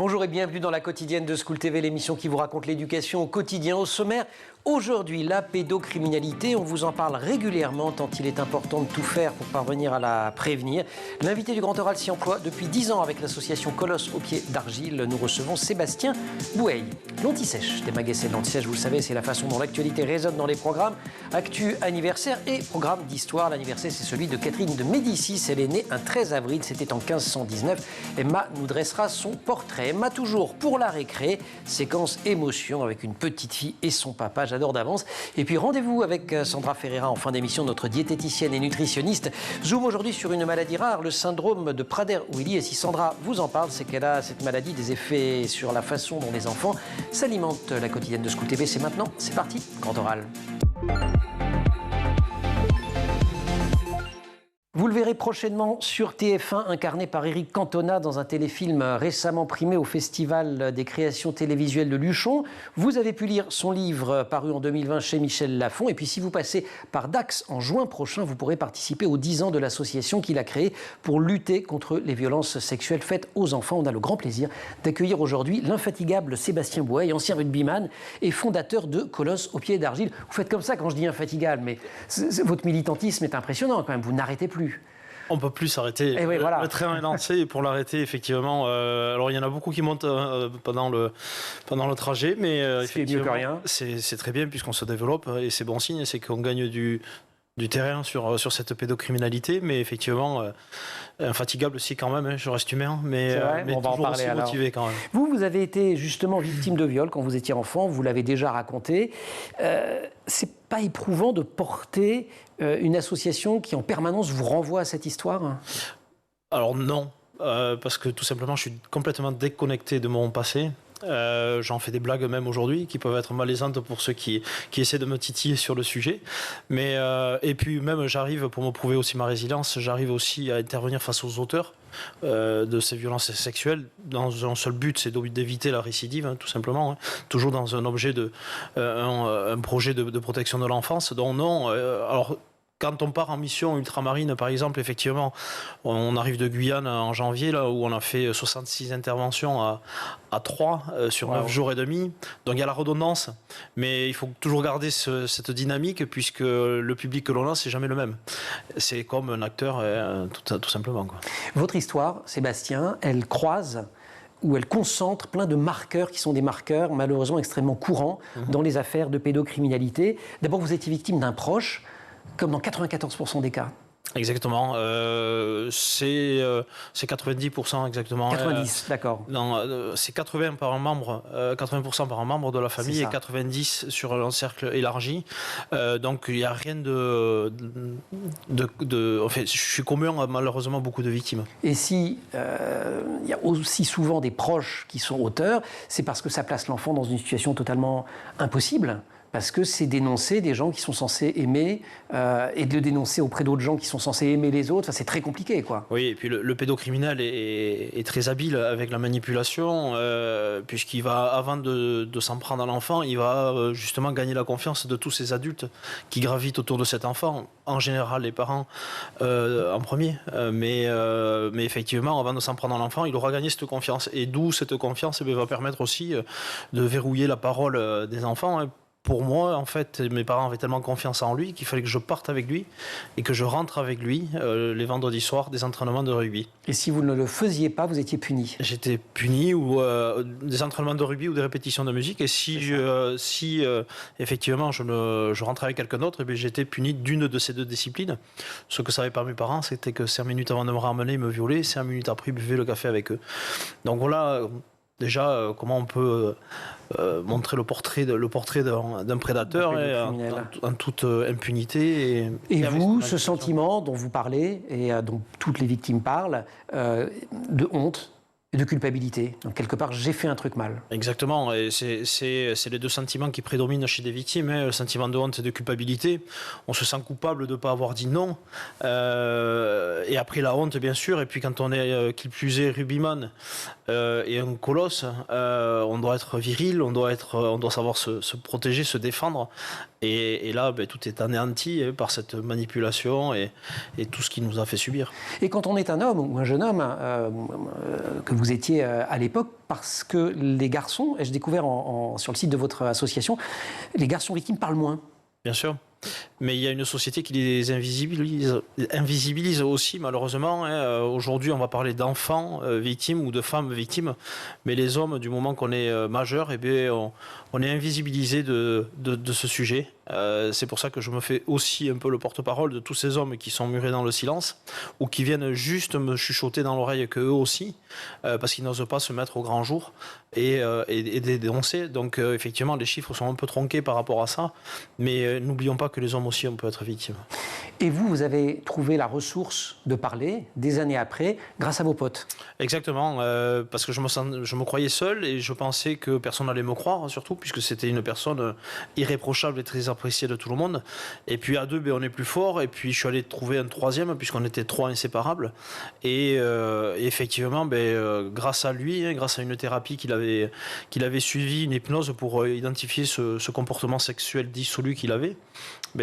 Bonjour et bienvenue dans la quotidienne de School TV, l'émission qui vous raconte l'éducation au quotidien. Au sommaire, aujourd'hui, la pédocriminalité. On vous en parle régulièrement tant il est important de tout faire pour parvenir à la prévenir. L'invité du Grand Oral s'y emploie depuis 10 ans avec l'association Colosse au pied d'argile. Nous recevons Sébastien Bouey. L'Anti-Sèche, des magasins de l'Anti-Sèche, vous le savez, c'est la façon dont l'actualité résonne dans les programmes. Actu, anniversaire et programme d'histoire. L'anniversaire, c'est celui de Catherine de Médicis. Elle est née un 13 avril, c'était en 1519. Emma nous dressera son portrait. Emma, toujours pour la récré, séquence émotion avec une petite fille et son papa. J'adore d'avance. Et puis rendez-vous avec Sandra Ferreira en fin d'émission, notre diététicienne et nutritionniste. Zoom aujourd'hui sur une maladie rare, le syndrome de Prader-Willi. Et si Sandra vous en parle, c'est qu'elle a cette maladie des effets sur la façon dont les enfants s'alimentent. La quotidienne de School TV, c'est maintenant. C'est parti, Grand Oral. Vous le verrez prochainement sur TF1, incarné par Éric Cantona dans un téléfilm récemment primé au Festival des créations télévisuelles de Luchon. Vous avez pu lire son livre paru en 2020 chez Michel Lafon. Et puis si vous passez par Dax en juin prochain, vous pourrez participer aux 10 ans de l'association qu'il a créée pour lutter contre les violences sexuelles faites aux enfants. On a le grand plaisir d'accueillir aujourd'hui l'infatigable Sébastien Bouey, ancien rugbyman et fondateur de Colosse au pied d'argile. Vous faites comme ça quand je dis infatigable, mais votre militantisme est impressionnant quand même, vous n'arrêtez plus. On ne peut plus s'arrêter. Oui, voilà. Le train est lancé et pour l'arrêter, effectivement. Alors, il y en a beaucoup qui montent pendant le trajet, mais effectivement, mieux que rien. C'est très bien puisqu'on se développe et c'est bon signe, c'est qu'on gagne du terrain sur cette pédocriminalité, mais effectivement, infatigable aussi quand même, hein, je reste humain, mais on va en parler aussi motivé quand même. Vous avez été justement victime de viol quand vous étiez enfant, vous l'avez déjà raconté. C'est pas éprouvant de porter une association qui en permanence vous renvoie à cette histoire ? Alors non, parce que tout simplement je suis complètement déconnecté de mon passé. J'en fais des blagues même aujourd'hui qui peuvent être malaisantes pour ceux qui essaient de me titiller sur le sujet. Mais, et puis même j'arrive, pour me prouver aussi ma résilience, j'arrive aussi à intervenir face aux auteurs de ces violences sexuelles dans un seul but, c'est d'éviter la récidive, hein, tout simplement, hein, toujours dans un objet un projet de protection de l'enfance. Donc non, alors quand on part en mission ultramarine, par exemple, effectivement, on arrive de Guyane en janvier, là où on a fait 66 interventions à 3 sur 9 jours et demi. Donc il y a la redondance, mais il faut toujours garder cette dynamique, puisque le public que l'on a, c'est jamais le même. C'est comme un acteur, tout simplement, quoi. Votre histoire, Sébastien, elle croise où elle concentre plein de marqueurs qui sont des marqueurs malheureusement extrêmement courants dans les affaires de pédocriminalité. D'abord, vous étiez victime d'un proche, comme dans 94% des cas. Exactement, c'est 90% exactement. 90, d'accord. C'est 80% par un membre de la famille et 90% sur un cercle élargi. Donc il n'y a rien en fait, je suis commun à malheureusement beaucoup de victimes. Et si il y a aussi souvent des proches qui sont auteurs, c'est parce que ça place l'enfant dans une situation totalement impossible. Parce que c'est dénoncer des gens qui sont censés aimer et de le dénoncer auprès d'autres gens qui sont censés aimer les autres. Enfin, c'est très compliqué, quoi. Oui, et puis le pédocriminel est très habile avec la manipulation, puisqu'il va, avant de s'en prendre à l'enfant, il va justement gagner la confiance de tous ces adultes qui gravitent autour de cet enfant. En général, les parents en premier. Mais effectivement, avant de s'en prendre à l'enfant, il aura gagné cette confiance. Et d'où cette confiance va permettre aussi de verrouiller la parole des enfants, hein. Pour moi, en fait, mes parents avaient tellement confiance en lui qu'il fallait que je parte avec lui et que je rentre avec lui les vendredis soirs des entraînements de rugby. Et si vous ne le faisiez pas, vous étiez puni ? J'étais puni ou des entraînements de rugby ou des répétitions de musique. Et si effectivement je rentrais avec quelqu'un d'autre, j'étais puni d'une de ces deux disciplines. Ce que savaient pas mes parents, c'était que 5 minutes avant de me ramener, ils me violaient. 5 minutes après, ils buvaient le café avec eux. Donc voilà. Déjà, comment on peut montrer le portrait d'un prédateur en toute impunité. Et vous, ce sentiment dont vous parlez et dont toutes les victimes parlent, de honte et de culpabilité. Donc quelque part, j'ai fait un truc mal. Exactement, et c'est les deux sentiments qui prédominent chez des victimes, hein, le sentiment de honte et de culpabilité. On se sent coupable de ne pas avoir dit non, et après la honte, bien sûr. Et puis quand on est, qui plus est, rugbyman et un colosse, on doit être viril, on doit savoir se protéger, se défendre. Et là, tout est anéanti par cette manipulation et tout ce qui nous a fait subir. Et quand on est un homme ou un jeune homme, que vous étiez à l'époque, parce que les garçons, et j'ai découvert sur le site de votre association, les garçons victimes parlent moins. Bien sûr. Mais il y a une société qui les invisibilise aussi, malheureusement. Aujourd'hui, on va parler d'enfants victimes ou de femmes victimes. Mais les hommes, du moment qu'on est majeur, on est invisibilisé de ce sujet. C'est pour ça que je me fais aussi un peu le porte-parole de tous ces hommes qui sont murés dans le silence ou qui viennent juste me chuchoter dans l'oreille qu'eux aussi, parce qu'ils n'osent pas se mettre au grand jour et dénoncer. Donc effectivement, les chiffres sont un peu tronqués par rapport à ça. Mais n'oublions pas que les hommes aussi, on peut être victime. Et vous avez trouvé la ressource de parler des années après grâce à vos potes. Exactement, parce que je me croyais seul et je pensais que personne n'allait me croire, surtout puisque c'était une personne irréprochable et très appréciée de tout le monde. Et puis à deux, on est plus fort. Et puis je suis allé trouver un troisième puisqu'on était trois inséparables. Et effectivement, grâce à lui, grâce à une thérapie qu'il avait suivie, une hypnose pour identifier ce comportement sexuel dissolu qu'il avait,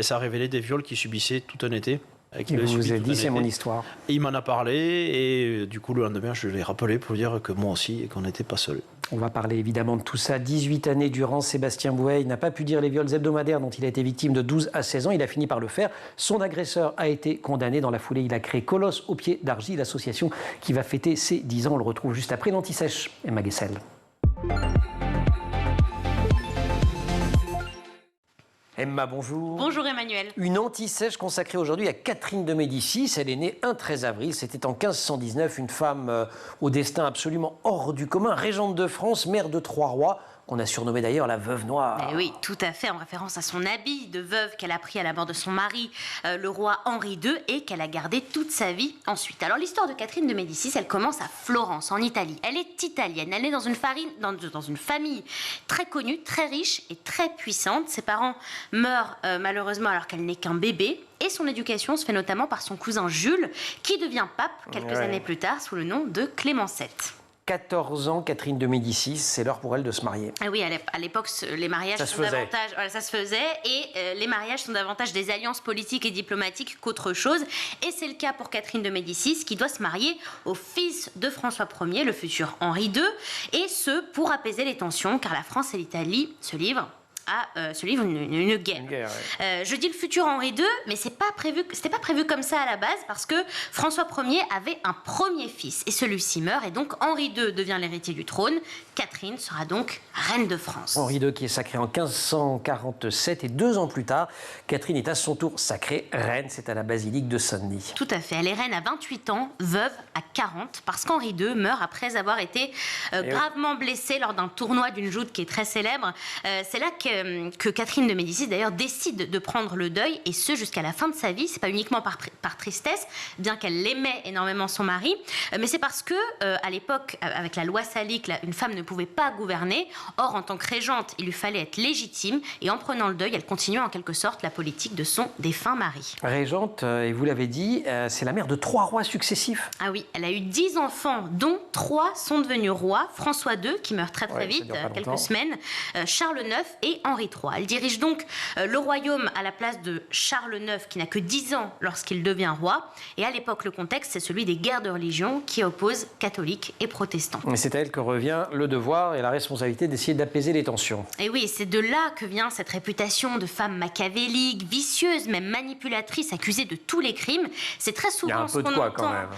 ça a révélé des viols qu'il subissait tout un été. Il vous a dit, c'est mon histoire. Et il m'en a parlé et du coup le lendemain je l'ai rappelé pour dire que moi aussi et qu'on n'était pas seul. On va parler évidemment de tout ça. 18 années durant, Sébastien Bouet n'a pas pu dire les viols hebdomadaires dont il a été victime de 12 à 16 ans. Il a fini par le faire. Son agresseur a été condamné. Dans la foulée, il a créé Colosse au pied d'Argy, l'association qui va fêter ses 10 ans. On le retrouve juste après l'Anti-Sèche. Emma Guessel. Emma, bonjour. Bonjour Emmanuel. Une anti-sèche consacrée aujourd'hui à Catherine de Médicis. Elle est née un 13 avril, c'était en 1519, une femme au destin absolument hors du commun, régente de France, mère de 3 rois, qu'on a surnommée d'ailleurs la veuve noire. Eh oui, tout à fait, en référence à son habit de veuve qu'elle a pris à la mort de son mari, le roi Henri II, et qu'elle a gardé toute sa vie ensuite. Alors l'histoire de Catherine de Médicis, elle commence à Florence, en Italie. Elle est italienne, elle est dans une famille très connue, très riche et très puissante. Ses parents meurent malheureusement alors qu'elle n'est qu'un bébé. Et son éducation se fait notamment par son cousin Jules, qui devient pape quelques années plus tard sous le nom de Clément VII. 14 ans, Catherine de Médicis, c'est l'heure pour elle de se marier. Ah oui, à l'époque, les mariages ça se faisait, et les mariages sont davantage des alliances politiques et diplomatiques qu'autre chose. Et c'est le cas pour Catherine de Médicis, qui doit se marier au fils de François Ier, le futur Henri II, et ce, pour apaiser les tensions, car la France et l'Italie se livrent une guerre. Je dis le futur Henri II, mais c'était pas prévu comme ça à la base, parce que François Ier avait un premier fils, et celui-ci meurt, et donc Henri II devient l'héritier du trône. Catherine sera donc reine de France. Henri II qui est sacré en 1547, et 2 ans plus tard, Catherine est à son tour sacrée reine, c'est à la basilique de Saint-Denis. Tout à fait, elle est reine à 28 ans, veuve à 40, parce qu'Henri II meurt après avoir été gravement blessé lors d'un tournoi d'une joute qui est très célèbre. C'est là que Catherine de Médicis d'ailleurs décide de prendre le deuil, et ce jusqu'à la fin de sa vie. C'est pas uniquement par tristesse, bien qu'elle aimait énormément son mari, mais c'est parce que à l'époque, avec la loi salique, une femme ne pouvait pas gouverner. Or, en tant que régente, il lui fallait être légitime, et en prenant le deuil, elle continuait en quelque sorte la politique de son défunt mari. Régente, et vous l'avez dit, c'est la mère de 3 rois successifs. Ah oui, elle a eu 10 enfants, dont 3 sont devenus rois. François II, qui meurt très vite, quelques semaines, Charles IX et Henri III. Elle dirige donc le royaume à la place de Charles IX, qui n'a que 10 ans lorsqu'il devient roi. Et à l'époque, le contexte, c'est celui des guerres de religion qui opposent catholiques et protestants. Et c'est à elle que revient le devoir et la responsabilité d'essayer d'apaiser les tensions. Et oui, c'est de là que vient cette réputation de femme machiavélique, vicieuse, même manipulatrice, accusée de tous les crimes. C'est très souvent ce qu'on entend. Il y a un peu de quoi quand même.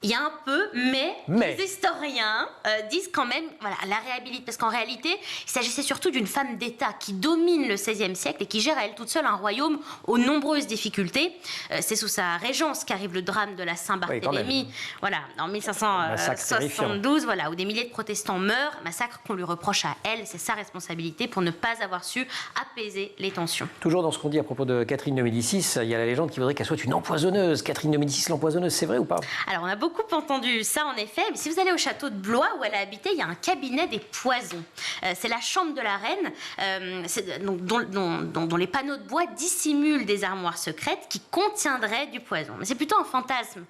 Il y a un peu, mais les historiens disent quand même, voilà, la réhabilitation, parce qu'en réalité, il s'agissait surtout d'une femme d'État qui domine le XVIe siècle et qui gère à elle toute seule un royaume aux nombreuses difficultés. C'est sous sa régence qu'arrive le drame de la Saint-Barthélemy, voilà, en 1572, voilà, où des milliers de protestants meurent, massacre qu'on lui reproche à elle, c'est sa responsabilité pour ne pas avoir su apaiser les tensions. Toujours dans ce qu'on dit à propos de Catherine de Médicis, il y a la légende qui voudrait qu'elle soit une empoisonneuse. Catherine de Médicis, l'empoisonneuse, c'est vrai ou pas? Alors, on a beaucoup beaucoup entendu ça, en effet. Mais si vous allez au château de Blois, où elle a habité, il y a un cabinet des poisons. C'est la chambre de la reine, dont les panneaux de bois dissimulent des armoires secrètes qui contiendraient du poison. Mais c'est plutôt un fantasme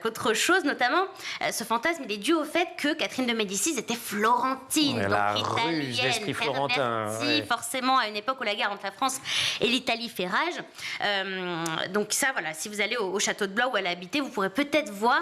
qu'autre chose. Notamment, ce fantasme, il est dû au fait que Catherine de Médicis était florentine, donc italienne, pervertie, forcément, à une époque où la guerre entre la France et l'Italie fait rage. Donc ça, voilà, si vous allez au château de Blois où elle a habité, vous pourrez peut-être voir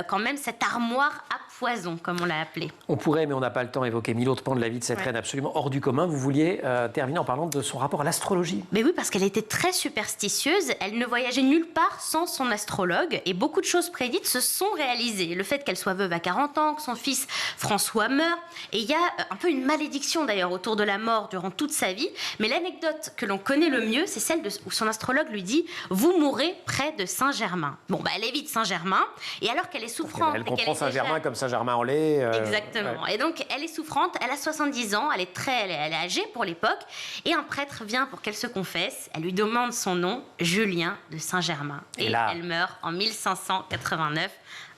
quand même cette armoire à poison, comme on l'a appelée. On pourrait, mais on n'a pas le temps, évoquer mille autres pans de la vie de cette reine absolument hors du commun. Vous vouliez terminer en parlant de son rapport à l'astrologie. Mais oui, parce qu'elle était très superstitieuse. Elle ne voyageait nulle part sans son astrologue. Et beaucoup de choses prédites se sont réalisées. Le fait qu'elle soit veuve à 40 ans, que son fils François meure. Et il y a un peu une malédiction d'ailleurs autour de la mort durant toute sa vie. Mais l'anecdote que l'on connaît le mieux, c'est celle où son astrologue lui dit « Vous mourrez près de Saint-Germain ». Bon, elle évite Saint-Germain. Et alors qu'elle est souffrante... Elle comprend Saint-Germain comme Saint-Germain-en-Laye. Exactement. Ouais. Et donc, elle est souffrante. Elle a 70 ans. Elle est âgée pour l'époque. Et un prêtre vient pour qu'elle se confesse. Elle lui demande son nom, Julien de Saint-Germain. Et là, elle meurt en 1589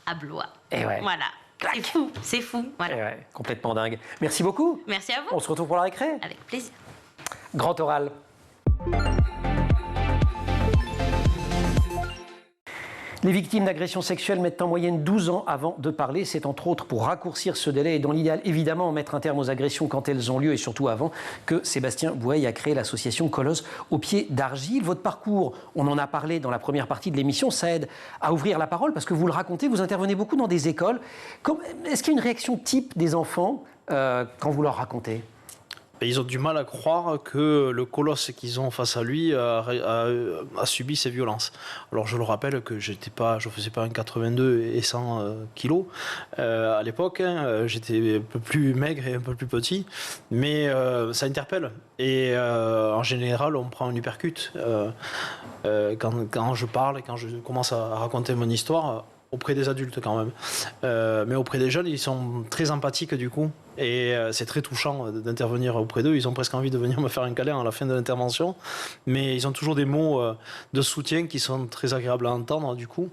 à Blois. Et voilà. C'est fou. Voilà. Complètement dingue. Merci beaucoup. Merci à vous. On se retrouve pour la récré. Avec plaisir. Grand oral. Les victimes d'agressions sexuelles mettent en moyenne 12 ans avant de parler. C'est entre autres pour raccourcir ce délai et dans l'idéal, évidemment, mettre un terme aux agressions quand elles ont lieu et surtout avant que Sébastien Boueil a créé l'association Colosse au pied d'argile. Votre parcours, on en a parlé dans la première partie de l'émission, ça aide à ouvrir la parole parce que vous le racontez, vous intervenez beaucoup dans des écoles. Est-ce qu'il y a une réaction type des enfants quand vous leur racontez ? Ils ont du mal à croire que le colosse qu'ils ont face à lui a subi ces violences. Alors je le rappelle que je faisais pas un 82 et 100 kilos à l'époque. J'étais un peu plus maigre et un peu plus petit, mais ça interpelle. Et en général, on prend un uppercut quand je parle et quand je commence à raconter mon histoire. Auprès des adultes quand même. Mais auprès des jeunes, ils sont très empathiques du coup. Et c'est très touchant d'intervenir auprès d'eux. Ils ont presque envie de venir me faire un câlin à la fin de l'intervention. Mais ils ont toujours des mots de soutien qui sont très agréables à entendre du coup.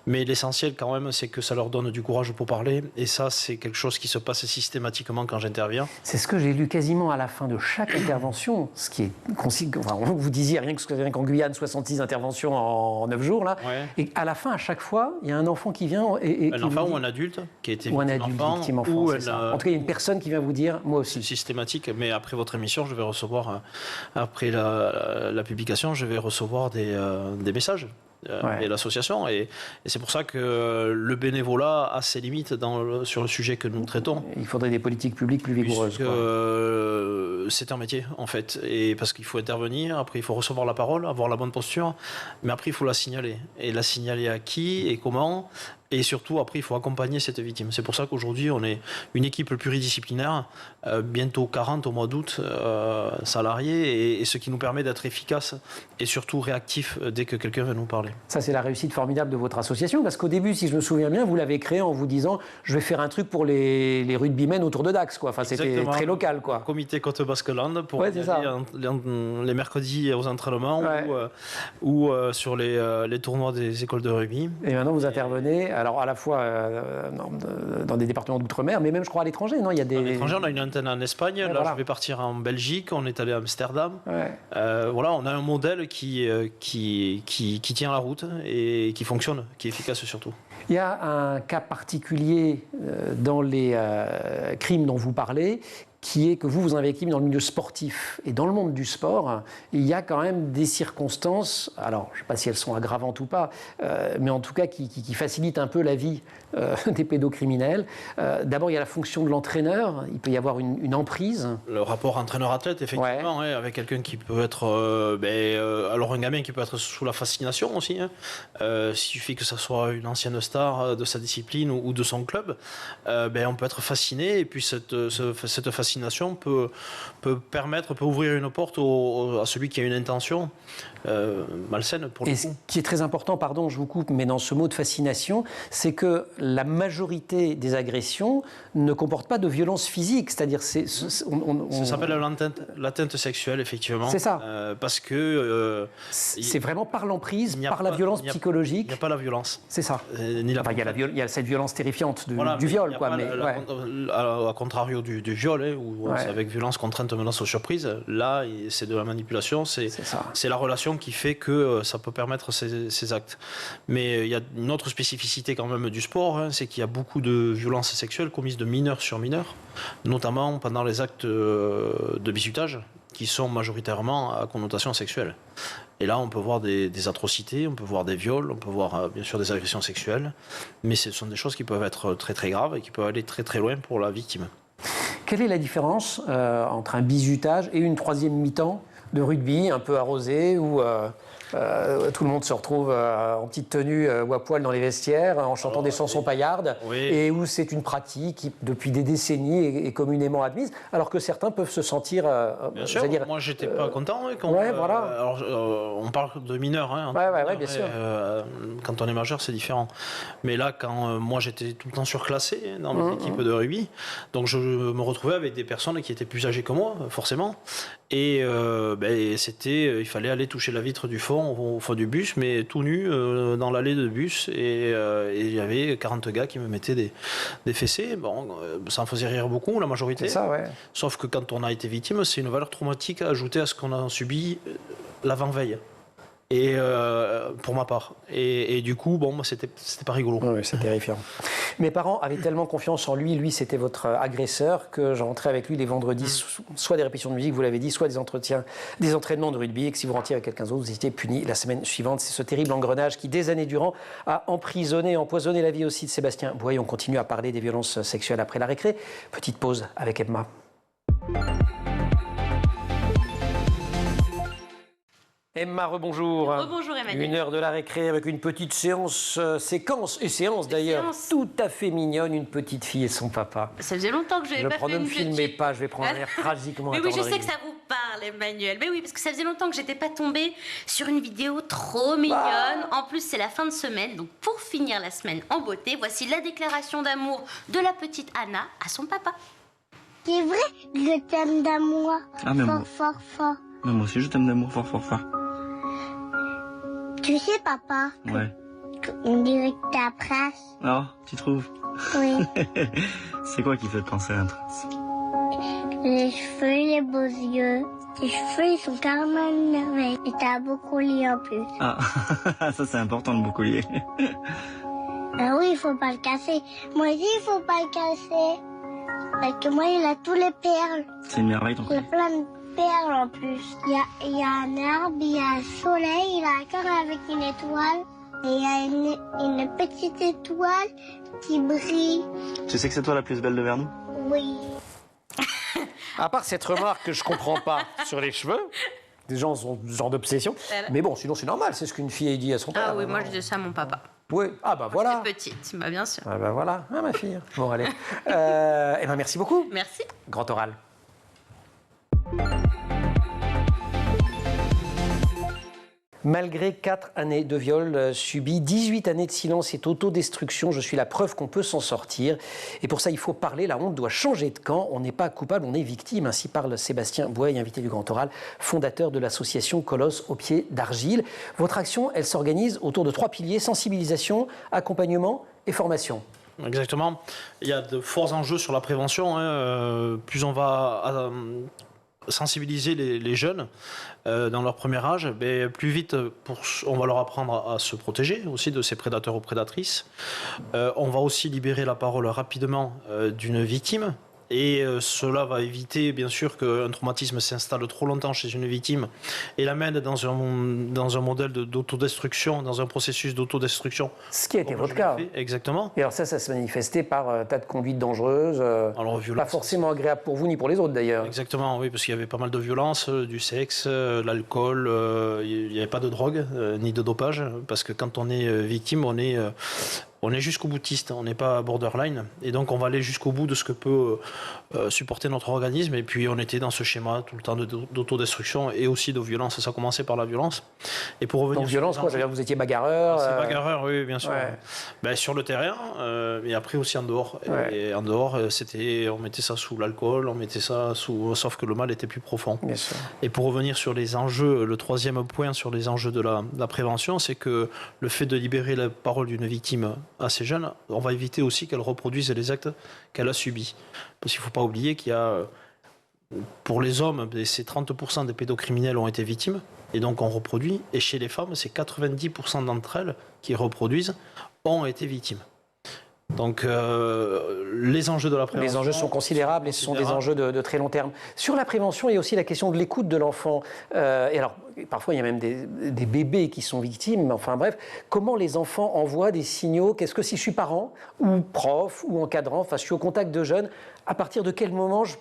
Mais l'essentiel quand même, c'est que ça leur donne du courage pour parler. Et ça, c'est quelque chose qui se passe systématiquement quand j'interviens. C'est ce que j'ai lu quasiment à la fin de chaque intervention. Ce qui est vous disiez rien qu'en Guyane, 66 interventions en 9 jours. Là. Ouais. Et à la fin, à chaque fois, il y a un enfant qui vient un enfant ou un adulte qui a été victime enfant. En tout cas, il y a une personne qui vient vous dire, moi aussi. C'est systématique, mais après votre émission, je vais recevoir, après la publication, je vais recevoir des messages. Et l'association. Et c'est pour ça que le bénévolat a ses limites sur le sujet que nous traitons. Il faudrait des politiques publiques plus vigoureuses. C'est un métier, en fait. Et parce qu'il faut intervenir, après il faut recevoir la parole, avoir la bonne posture, mais après il faut la signaler. Et la signaler à qui et comment. Et surtout, après, il faut accompagner cette victime. C'est pour ça qu'aujourd'hui, on est une équipe pluridisciplinaire, bientôt 40 au mois d'août, salariés, et ce qui nous permet d'être efficace et surtout réactif dès que quelqu'un veut nous parler. Ça, c'est la réussite formidable de votre association, parce qu'au début, si je me souviens bien, vous l'avez créée en vous disant « je vais faire un truc pour les rugbymen autour de Dax ». Enfin, c'était très local. Quoi. Comité Côte-Basque-Land pour les mercredis aux entraînements ou sur les tournois des écoles de rugby. Et maintenant, vous intervenez... Alors, à la fois dans des départements d'outre-mer, mais même, je crois, à l'étranger, non ? À l'étranger, on a une antenne en Espagne. Là, je vais partir en Belgique. On est allé à Amsterdam. Voilà, on a un modèle qui tient la route et qui fonctionne, qui est efficace surtout. Il y a un cas particulier dans les crimes dont vous parlez, qui est que vous en avez écrit dans le milieu sportif. Et dans le monde du sport, il y a quand même des circonstances, alors je ne sais pas si elles sont aggravantes ou pas, mais en tout cas qui facilitent un peu la vie des pédocriminels. D'abord, il y a la fonction de l'entraîneur, il peut y avoir une emprise. Le rapport entraîneur-athlète, effectivement, avec quelqu'un qui peut être... alors un gamin qui peut être sous la fascination aussi. Il suffit que ce soit une ancienne star de sa discipline ou de son club. On peut être fasciné, et puis cette fascination peut ouvrir une porte à celui qui a une intention malsaine pour le coup. Ce qui est très important, pardon, je vous coupe, mais dans ce mot de fascination, c'est que la majorité des agressions ne comportent pas de violence physique, c'est-à-dire ça s'appelle l'atteinte sexuelle, effectivement. C'est ça. Parce que c'est vraiment par l'emprise, par la violence psychologique. Il n'y a pas la violence. C'est ça. Il y a cette violence terrifiante du viol, quoi. À contrario du viol, où c'est avec violence, contrainte, menace ou surprise, là, c'est de la manipulation, c'est la relation qui fait que ça peut permettre ces actes. Mais il y a une autre spécificité quand même du sport, c'est qu'il y a beaucoup de violences sexuelles commises de mineurs sur mineurs, notamment pendant les actes de bizutage, qui sont majoritairement à connotation sexuelle. Et là, on peut voir des atrocités, on peut voir des viols, on peut voir bien sûr des agressions sexuelles, mais ce sont des choses qui peuvent être très très graves et qui peuvent aller très très loin pour la victime. Quelle est la différence entre un bizutage et une troisième mi-temps de rugby un peu arrosé où tout le monde se retrouve en petite tenue ou à poil dans les vestiaires en chantant des chansons paillardes et où c'est une pratique qui depuis des décennies est communément admise alors que certains peuvent se sentir bien sûr, moi j'étais pas content quand alors, on parle de mineurs bien sûr. Quand on est majeur c'est différent, mais là quand moi j'étais tout le temps surclassé dans mon équipe de rugby, donc je me retrouvais avec des personnes qui étaient plus âgées que moi forcément, et il fallait aller toucher la vitre du fond au fond du bus, mais tout nu dans l'allée de bus, et il y avait 40 gars qui me mettaient des fessées. Bon, ça en faisait rire beaucoup, la majorité. C'est ça, ouais. Sauf que quand on a été victime, c'est une valeur traumatique à ajouter à ce qu'on a subi l'avant-veille. Et pour ma part. Et du coup, c'était pas rigolo. Oui, c'est terrifiant. Mes parents avaient tellement confiance en lui c'était votre agresseur, que j'entrais avec lui les vendredis, soit des répétitions de musique, vous l'avez dit, soit des entraînements de rugby, et que si vous rentriez avec quelqu'un d'autre, vous étiez puni la semaine suivante. C'est ce terrible engrenage qui, des années durant, a emprisonné, empoisonné la vie aussi de Sébastien Bouaille. On continue à parler des violences sexuelles après la récré. Petite pause avec Emma. Emma, rebonjour. Rebonjour Emmanuel. 1 heure de la récré avec une petite séance d'ailleurs, tout à fait mignonne, une petite fille et son papa. Ça faisait longtemps que je n'avais pas fait Ne me filmez pas, je vais prendre un air tragiquement Mais oui, je sais que ça vous parle Emmanuel. Mais oui, parce que ça faisait longtemps que j'étais pas tombée sur une vidéo trop mignonne. En plus, c'est la fin de semaine, donc pour finir la semaine en beauté, voici la déclaration d'amour de la petite Anna à son papa. C'est vrai, je t'aime d'amour. Fort. Mais moi aussi, je t'aime d'amour fort. Tu sais, papa, on dirait que t'es un prince. Oh, tu trouves? Oui. C'est quoi qui fait te penser à un prince? Les cheveux, les beaux yeux. Tes cheveux, ils sont carrément une merveille. Et t'as un beau collier en plus. Ah, ça c'est important, le beau collier. Ah oui, il faut pas le casser. Moi aussi, il faut pas le casser. Parce que moi, il a tous les perles. C'est une merveille ton collier. Il y a plein de perles en plus. Il y a un arbre, il y a un soleil, il a un cœur avec une étoile. Et il y a une petite étoile qui brille. Tu sais que c'est toi la plus belle de Vernou? Oui. À part cette remarque que je comprends pas sur les cheveux, des gens ont ce genre d'obsession. Mais bon, sinon c'est normal, c'est ce qu'une fille dit à son père. Ah oui, moi je dis ça à mon papa. Oui, voilà. J'étais petite, bien sûr. Voilà, ma fille. Bon, allez. Emma, merci beaucoup. Merci. Grand oral. Malgré 4 années de viol subies, 18 années de silence et d'autodestruction, je suis la preuve qu'on peut s'en sortir. Et pour ça, il faut parler, la honte doit changer de camp. On n'est pas coupable, on est victime. Ainsi parle Sébastien Bouaille, invité du Grand Oral, fondateur de l'association Colosse aux pieds d'argile. Votre action, elle s'organise autour de 3 piliers, sensibilisation, accompagnement et formation. Exactement. Il y a de forts enjeux sur la prévention. Plus on va sensibiliser les jeunes dans leur premier âge, plus vite on va leur apprendre à se protéger aussi de ces prédateurs ou prédatrices. On va aussi libérer la parole rapidement d'une victime. Et cela va éviter, bien sûr, qu'un traumatisme s'installe trop longtemps chez une victime et l'amène dans un modèle d'autodestruction, dans un processus d'autodestruction. Ce qui a été votre cas. Exactement. Et alors ça se manifestait par tas de conduites dangereuses, pas forcément agréables pour vous ni pour les autres d'ailleurs. Exactement, oui, parce qu'il y avait pas mal de violence, du sexe, l'alcool, il n'y avait pas de drogue, ni de dopage, parce que quand on est victime, on est on est jusqu'au boutiste, on n'est pas borderline, et donc on va aller jusqu'au bout de ce que peut supporter notre organisme, et puis on était dans ce schéma tout le temps d'autodestruction et aussi de violence, ça a commencé par la violence. Et pour revenir donc violence, quoi, vous étiez bagarreur bagarreur, oui, bien sûr. Ouais. Ben, sur le terrain, et après aussi en dehors. Ouais. Et en dehors, on mettait ça sous l'alcool, on mettait ça sauf que le mal était plus profond. Bien sûr. Et pour revenir sur les enjeux, le troisième point sur les enjeux de la prévention, c'est que le fait de libérer la parole d'une victime assez jeune, on va éviter aussi qu'elle reproduise les actes qu'elle a subis. Parce qu'il ne faut pas oublier qu'il y a, pour les hommes, c'est 30% des pédocriminels ont été victimes, et donc on reproduit, et chez les femmes, c'est 90% d'entre elles qui reproduisent ont été victimes. Donc les enjeux de la prévention... Les enjeux sont considérables et ce sont des enjeux de très long terme. Sur la prévention, il y a aussi la question de l'écoute de l'enfant. Et alors, parfois, il y a même des bébés qui sont victimes. Enfin bref, comment les enfants envoient des signaux? Qu'est-ce que si je suis parent ou prof ou encadrant, enfin je suis au contact de jeunes, à partir de quel moment je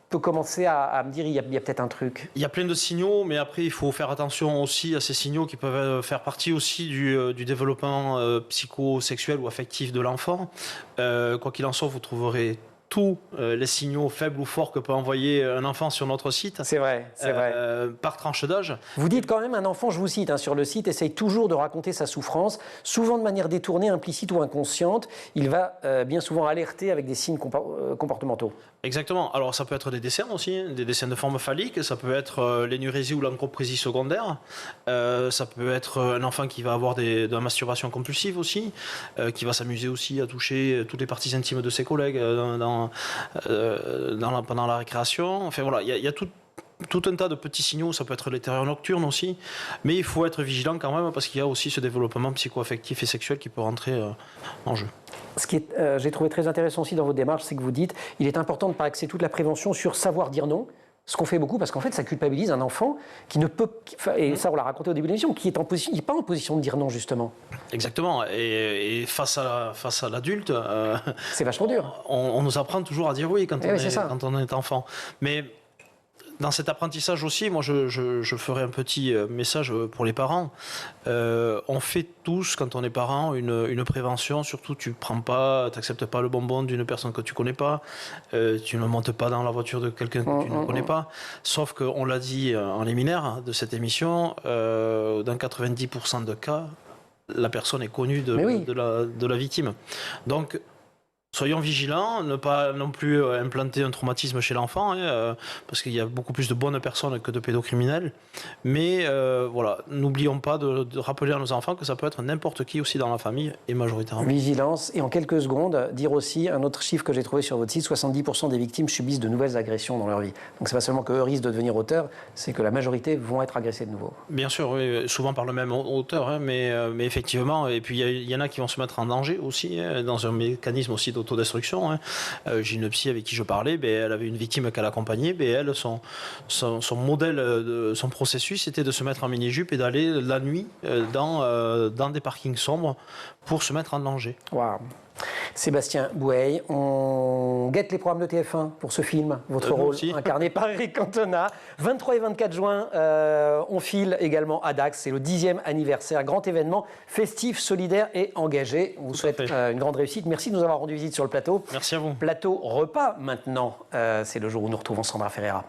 peux commencer à me dire il y a peut-être un truc? Il y a plein de signaux, mais après il faut faire attention aussi à ces signaux qui peuvent faire partie aussi du développement psychosexuel ou affectif de l'enfant. Quoi qu'il en soit, vous trouverez tous les signaux faibles ou forts que peut envoyer un enfant sur notre site. C'est vrai, c'est vrai. Par tranche d'âge. Vous dites quand même, un enfant, je vous cite, sur le site, essaye toujours de raconter sa souffrance, souvent de manière détournée, implicite ou inconsciente. Il va bien souvent alerter avec des signes comportementaux. Exactement. Alors ça peut être des dessins aussi, des dessins de forme phallique, ça peut être l'énurésie ou l'encroprésie secondaire, ça peut être un enfant qui va avoir de la masturbation compulsive aussi, qui va s'amuser aussi à toucher toutes les parties intimes de ses collègues pendant la récréation. Enfin voilà, il y a tout un tas de petits signaux, ça peut être les terreurs nocturnes aussi, mais il faut être vigilant quand même parce qu'il y a aussi ce développement psycho-affectif et sexuel qui peut rentrer en jeu. Ce qui est, j'ai trouvé très intéressant aussi dans votre démarche, c'est que vous dites il est important de ne pas axer toute la prévention sur savoir dire non, ce qu'on fait beaucoup, parce qu'en fait ça culpabilise un enfant qui ne peut, et ça on l'a raconté au début de l'émission, qui n'est pas en position de dire non justement. Exactement, et face à l'adulte, c'est vachement dur. On nous apprend toujours à dire oui quand on est enfant, mais dans cet apprentissage aussi, moi je ferai un petit message pour les parents. On fait tous, quand on est parent, une prévention. Surtout, tu n'acceptes pas le bonbon d'une personne que tu ne connais pas. Tu ne montes pas dans la voiture de quelqu'un que tu ne connais pas. Sauf qu'on l'a dit en liminaire de cette émission, dans 90% de cas, la personne est connue de la victime. Donc, soyons vigilants, ne pas non plus implanter un traumatisme chez l'enfant, parce qu'il y a beaucoup plus de bonnes personnes que de pédocriminels. Mais voilà, n'oublions pas de rappeler à nos enfants que ça peut être n'importe qui aussi dans la famille, et majoritairement. Vigilance, et en quelques secondes, dire aussi un autre chiffre que j'ai trouvé sur votre site, 70% des victimes subissent de nouvelles agressions dans leur vie. Donc c'est pas seulement qu'eux risquent de devenir auteurs, c'est que la majorité vont être agressés de nouveau. Bien sûr, oui, souvent par le même auteur, mais effectivement, et puis il y en a qui vont se mettre en danger aussi, dans un mécanisme aussi d'autodestruction. J'ai une psy avec qui je parlais, elle avait une victime qu'elle accompagnait, elle, son modèle, son processus était de se mettre en mini-jupe et d'aller la nuit dans des parkings sombres pour se mettre en danger. Waouh. Sébastien Bouey, on guette les programmes de TF1 pour ce film, votre rôle aussi. Incarné par Eric Cantona. 23 et 24 juin, on file également à Dax, c'est le 10e anniversaire, grand événement festif, solidaire et engagé. On vous souhaite une grande réussite. Merci de nous avoir rendu visite sur le plateau. Merci à vous. Plateau repas maintenant, c'est le jour où nous retrouvons Sandra Ferreira.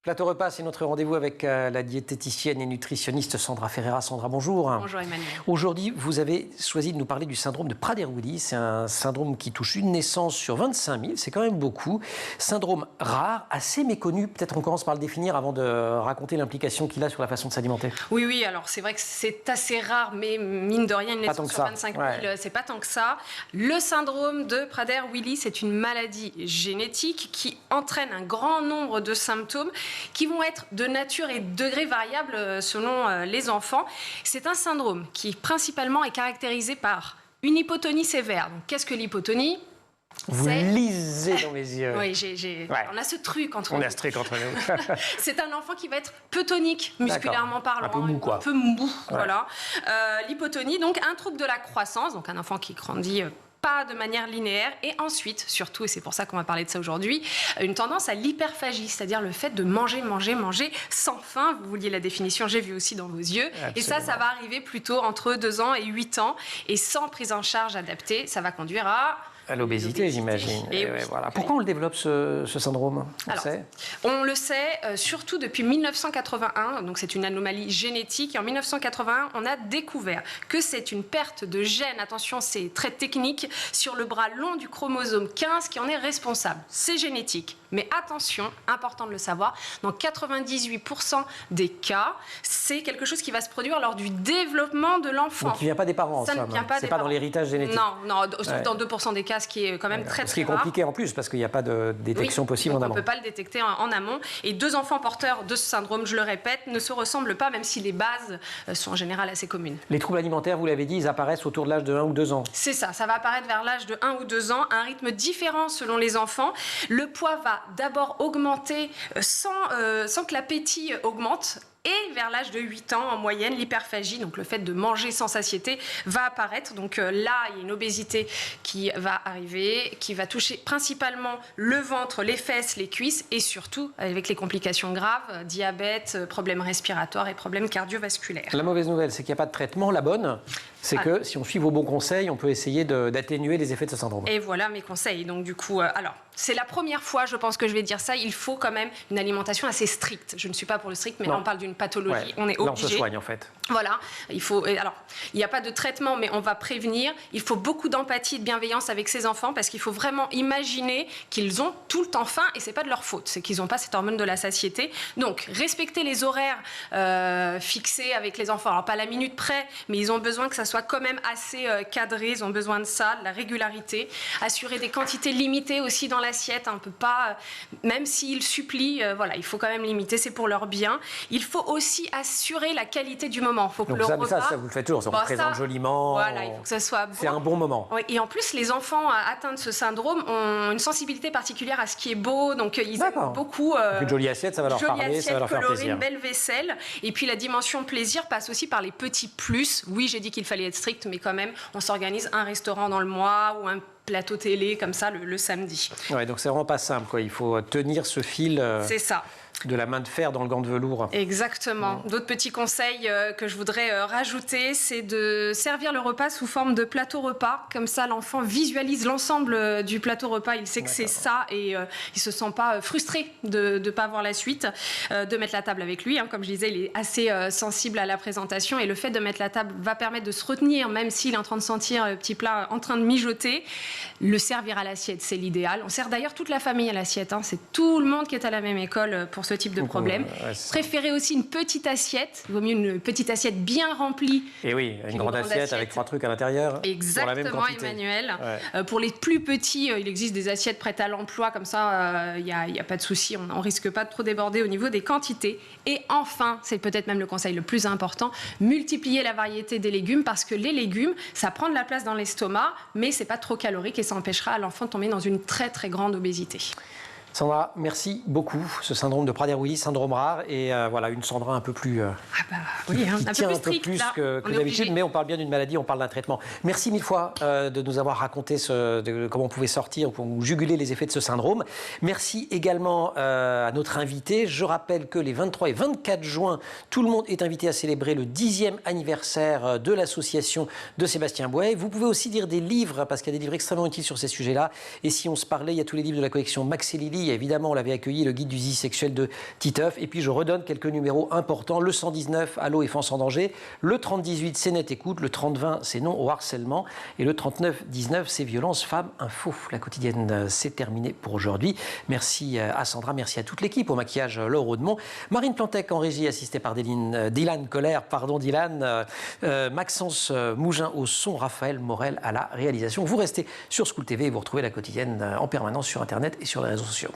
Plateau repas, c'est notre rendez-vous avec la diététicienne et nutritionniste Sandra Ferreira. Sandra, bonjour. Bonjour Emmanuel. Aujourd'hui, vous avez choisi de nous parler du syndrome de Prader-Willi. C'est un syndrome qui touche une naissance sur 25 000, c'est quand même beaucoup. Syndrome rare, assez méconnu. Peut-être on commence par le définir avant de raconter l'implication qu'il a sur la façon de s'alimenter. Oui, alors c'est vrai que c'est assez rare, mais mine de rien, une naissance sur 25 000, c'est pas tant que ça. Le syndrome de Prader-Willi, c'est une maladie génétique qui entraîne un grand nombre de symptômes qui vont être de nature et de degré variables selon les enfants. C'est un syndrome qui principalement est caractérisé par une hypotonie sévère. Donc, qu'est-ce que l'hypotonie ? Vous lisez dans mes yeux. Oui, on a ce truc entre nous. On a ce truc entre nous. C'est un enfant qui va être peu tonique, musculairement parlant. Un peu mou, quoi. Un peu mou, voilà. L'hypotonie, donc un trouble de la croissance, donc un enfant qui grandit pas de manière linéaire. Et ensuite, surtout, et c'est pour ça qu'on va parler de ça aujourd'hui, une tendance à l'hyperphagie, c'est-à-dire le fait de manger sans faim. Vous vouliez la définition, j'ai vu aussi dans vos yeux. Absolument. Et ça va arriver plutôt entre 2 ans et 8 ans. Et sans prise en charge adaptée, ça va conduire à l'obésité, j'imagine. Et oui. Voilà. Pourquoi on le développe, ce syndrome? On le sait surtout depuis 1981, donc c'est une anomalie génétique. Et en 1981, on a découvert que c'est une perte de gène, attention, c'est très technique, sur le bras long du chromosome 15 qui en est responsable. C'est génétique. Mais attention, important de le savoir, dans 98% des cas, c'est quelque chose qui va se produire lors du développement de l'enfant. Donc il ne vient pas des parents, ça ne vient pas des parents. Pas dans l'héritage génétique. Non, sauf dans 2% des cas, ce qui est quand même très, très rare. Ce qui est compliqué en plus, parce qu'il n'y a pas de détection possible en amont. On ne peut pas le détecter en amont. Et 2 enfants porteurs de ce syndrome, je le répète, ne se ressemblent pas, même si les bases sont en général assez communes. Les troubles alimentaires, vous l'avez dit, ils apparaissent autour de l'âge de 1 ou 2 ans. C'est ça va apparaître vers l'âge de 1 ou 2 ans, à un rythme différent selon les enfants. Le poids va d'abord augmenter sans que l'appétit augmente. Et vers l'âge de 8 ans, en moyenne, l'hyperphagie, donc le fait de manger sans satiété, va apparaître. Donc là, il y a une obésité qui va arriver, qui va toucher principalement le ventre, les fesses, les cuisses, et surtout avec les complications graves, diabète, problèmes respiratoires et problèmes cardiovasculaires. La mauvaise nouvelle, c'est qu'il n'y a pas de traitement. La bonne, c'est que si on suit vos bons conseils, on peut essayer d'atténuer les effets de ce syndrome. Et voilà mes conseils. Donc du coup, alors, c'est la première fois, je pense, que je vais dire ça. Il faut quand même une alimentation assez stricte. Je ne suis pas pour le strict, mais là, on parle d'une pathologie. Ouais. On est obligé. Là, on se soigne, en fait. Voilà. Alors, il n'y a pas de traitement, mais on va prévenir. Il faut beaucoup d'empathie et de bienveillance avec ces enfants, parce qu'il faut vraiment imaginer qu'ils ont tout le temps faim, et c'est pas de leur faute. C'est qu'ils n'ont pas cette hormone de la satiété. Donc, respecter les horaires fixés avec les enfants. Alors, pas à la minute près, mais ils ont besoin que ça soit quand même assez cadré. Ils ont besoin de ça, de la régularité. Assurer des quantités limitées aussi dans l'assiette. On ne peut pas, même s'ils supplient, voilà, il faut quand même limiter. C'est pour leur bien. Il faut aussi assurer la qualité du moment. Faut que donc le ça, repas... ça, vous le faites toujours. Ça, on présente joliment. Voilà, il faut que ça soit beau. C'est un bon moment. Oui, et en plus, les enfants atteints de ce syndrome ont une sensibilité particulière à ce qui est beau. Donc, ils aiment beaucoup... une jolie assiette, ça va leur parler, ça va leur faire plaisir. Une belle vaisselle. Et puis, la dimension plaisir passe aussi par les petits plus. Oui, j'ai dit qu'il fallait être strict, mais quand même, on s'organise un restaurant dans le mois ou un plateau télé comme ça le samedi. Ouais, donc c'est vraiment pas simple, quoi. Il faut tenir ce fil. C'est ça. De la main de fer dans le gant de velours. Exactement. D'autres petits conseils que je voudrais rajouter, c'est de servir le repas sous forme de plateau repas. Comme ça, l'enfant visualise l'ensemble du plateau repas. Il sait que c'est ça et il ne se sent pas frustré de ne pas voir la suite. De mettre la table avec lui. Hein. Comme je disais, il est assez sensible à la présentation et le fait de mettre la table va permettre de se retenir, même s'il est en train de sentir le petit plat en train de mijoter. Le servir à l'assiette, c'est l'idéal. On sert d'ailleurs toute la famille à l'assiette. Hein. C'est tout le monde qui est à la même école pour ce type de problème. Préférez aussi une petite assiette. Il vaut mieux une petite assiette bien remplie. Et oui, une grande assiette avec 3 trucs à l'intérieur. Exactement, Emmanuel. Pour les plus petits, il existe des assiettes prêtes à l'emploi. Comme ça, il n'y a pas de souci. On ne risque pas de trop déborder au niveau des quantités. Et enfin, c'est peut-être même le conseil le plus important, multiplier la variété des légumes parce que les légumes, ça prend de la place dans l'estomac, mais ce n'est pas trop calorique et ça empêchera à l'enfant de tomber dans une très très grande obésité. Sandra, merci beaucoup. Ce syndrome de Prader-Willi, syndrome rare, et voilà, une Sandra un peu plus... oui, qui tient un peu plus que d'habitude, mais on parle bien d'une maladie, on parle d'un traitement. Merci 1000 fois de nous avoir raconté comment on pouvait sortir ou juguler les effets de ce syndrome. Merci également à notre invité. Je rappelle que les 23 et 24 juin, tout le monde est invité à célébrer le 10e anniversaire de l'association de Sébastien Bouet. Vous pouvez aussi lire des livres, parce qu'il y a des livres extrêmement utiles sur ces sujets-là. Et si on se parlait, il y a tous les livres de la collection Max et Lily. Évidemment, on l'avait accueilli, le guide du zizi sexuel de Titeuf. Et puis, je redonne quelques numéros importants. Le 119, Allô et France en danger. Le 3018, c'est Net Écoute. Le 3020, c'est Non au harcèlement. Et le 3919, c'est Violence Femmes Info. La quotidienne, c'est terminé pour aujourd'hui. Merci à Sandra, merci à toute l'équipe. Au maquillage, Laure Audemont. Marine Plantec en régie, assistée par Dylan Colère. Maxence Mougin au son, Raphaël Morel à la réalisation. Vous restez sur School TV et vous retrouvez la quotidienne en permanence sur Internet et sur les réseaux sociaux.